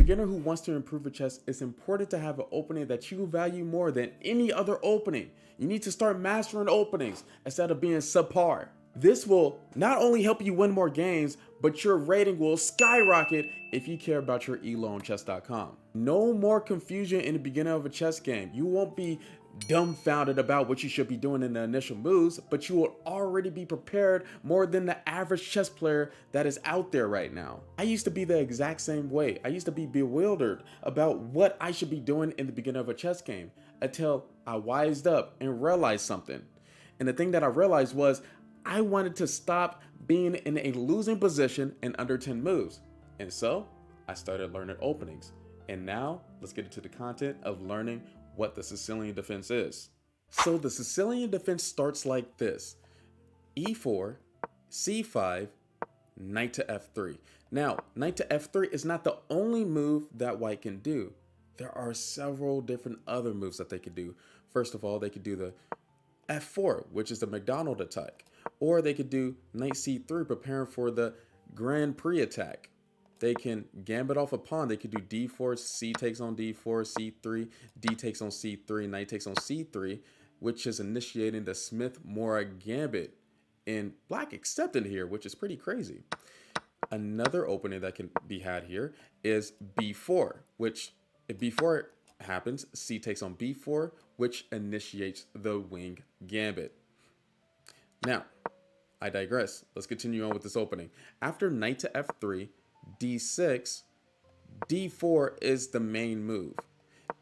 beginner who wants to improve a chess, it's important to have an opening that you value more than any other opening. You need to start mastering openings instead of being subpar. This will not only help you win more games, but your rating will skyrocket if you care about your elo on chess.com. No more confusion in the beginning of a chess game. You won't be dumbfounded about what you should be doing in the initial moves, but you will already be prepared more than the average chess player that is out there right now. I used to be the exact same way. I used to be bewildered about what I should be doing in the beginning of a chess game until I wised up and realized something. And the thing that I realized was I wanted to stop being in a losing position in under 10 moves. And so I started learning openings. And now let's get into the content of learning what the Sicilian defense is. So the Sicilian defense starts like this: e4, c5, knight to f3. Now, knight to f3 is not the only move that white can do. There are several different other moves that they could do. First of all, they could do the f4, which is the McDonald attack. Or they could do knight c3, preparing for the Grand Prix attack. They can gambit off a pawn. They could do d4, c takes on d4, c3, d takes on c3, knight takes on c3, which is initiating the Smith-Morra gambit. And black accepted here, which is pretty crazy. Another opening that can be had here is b4, which if b4 happens, c takes on b4, which initiates the wing gambit. Now, I digress. Let's continue on with this opening. After knight to f3, d6, d4 is the main move.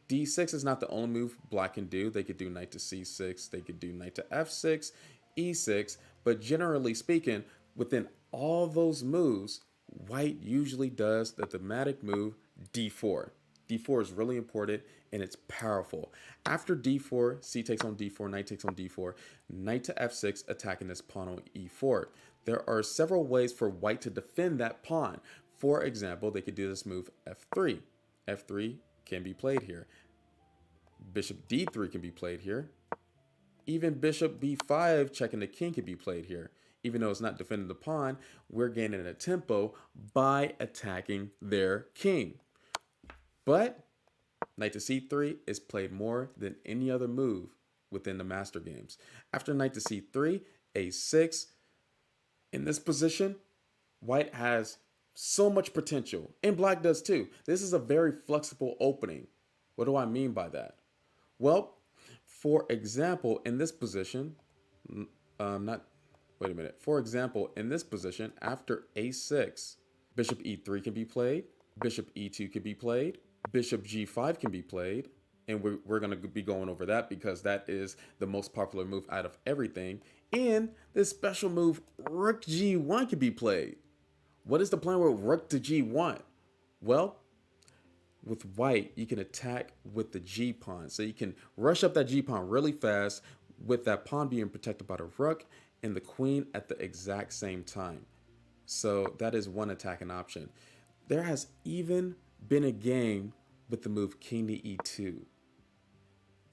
d6 is not the only move black can do. They could do knight to c6, they could do knight to f6, e6, but generally speaking, within all those moves, white usually does the thematic move d4. d4 is really important and it's powerful. After d4, c takes on d4, knight takes on d4, knight to f6, attacking this pawn on e4. There are several ways for white to defend that pawn. For example, they could do this move f3. f3 can be played here. Bishop d3 can be played here. Even bishop b5 checking the king can be played here. Even though it's not defending the pawn, we're gaining a tempo by attacking their king. But knight to c3 is played more than any other move within the master games. After knight to c3, a6. In this position, white has so much potential, and black does too. This is a very flexible opening. What do I mean by that? Well, for example, in this position, For example, in this position, after a6, bishop e3 can be played, bishop e2 can be played, bishop g5 can be played, and we're going to be going over that because that is the most popular move out of everything. And this special move, rook g1, can be played. What is the plan with rook to g1? Well, with white, you can attack with the g pawn. So you can rush up that g pawn really fast with that pawn being protected by the rook and the queen at the exact same time. So that is one attacking option. There has even been a game with the move king to e2.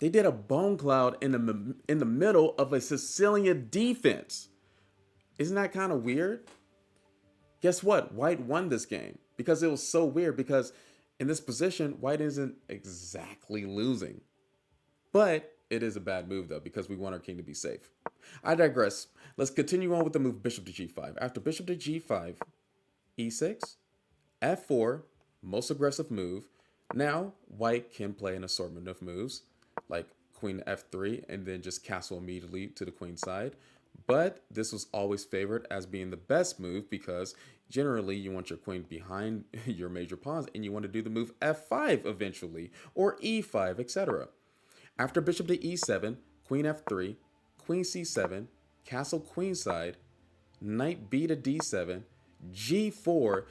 They did a bone cloud in the middle of a Sicilian defense. Isn't that kind of weird? Guess what? White won this game because it was so weird, because in this position, white isn't exactly losing. But it is a bad move though, because we want our king to be safe. I digress. Let's continue on with the move bishop to g5. After bishop to g5, e6, f4, most aggressive move. Now white can play an assortment of moves like queen to f3 and then just castle immediately to the queen side. But this was always favored as being the best move because generally you want your queen behind your major pawns and you want to do the move f5 eventually, or e5, etc. After bishop to e7, queen f3, queen c7, castle queenside, knight b to d7, g4,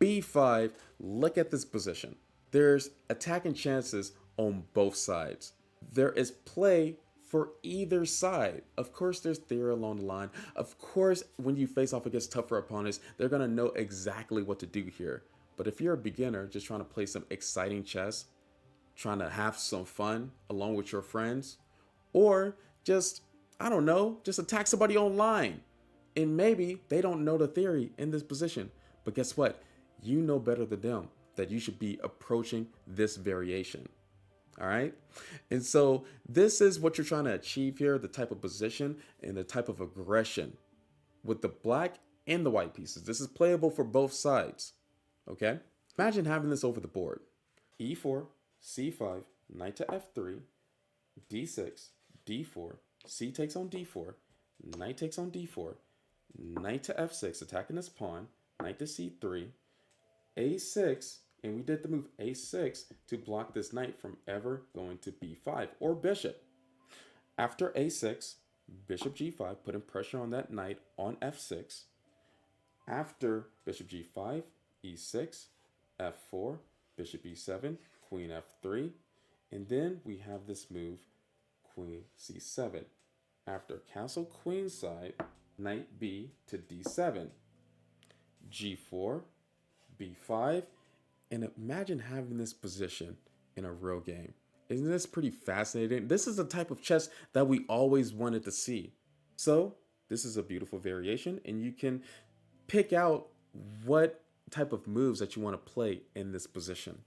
b5. Look at this position. There's attacking chances on both sides. There is play for either side. Of course, there's theory along the line. Of course, when you face off against tougher opponents, they're going to know exactly what to do here. But if you're a beginner just trying to play some exciting chess, trying to have some fun along with your friends, or just, I don't know, just attack somebody online, and maybe they don't know the theory in this position, but guess what? You know better than them. that you should be approaching this variation. All right. And so this is what you're trying to achieve here, the type of position and the type of aggression with the black and the white pieces. This is playable for both sides. Okay. Imagine having this over the board. E4, C5, knight to F3, D6, D4, C takes on D4, knight takes on D4, knight to F6, attacking this pawn, knight to C3, A6, and we did the move A6 to block this knight from ever going to B5 or bishop. After A6, bishop G5, putting pressure on that knight on F6. After bishop G5, E6, F4, bishop E7, queen F3, and then we have this move, queen C7. After castle queenside, knight B to D7, G4, B5, and imagine having this position in a real game. Isn't this pretty fascinating? This is the type of chess that we always wanted to see. So this is a beautiful variation, and you can pick out what type of moves that you want to play in this position.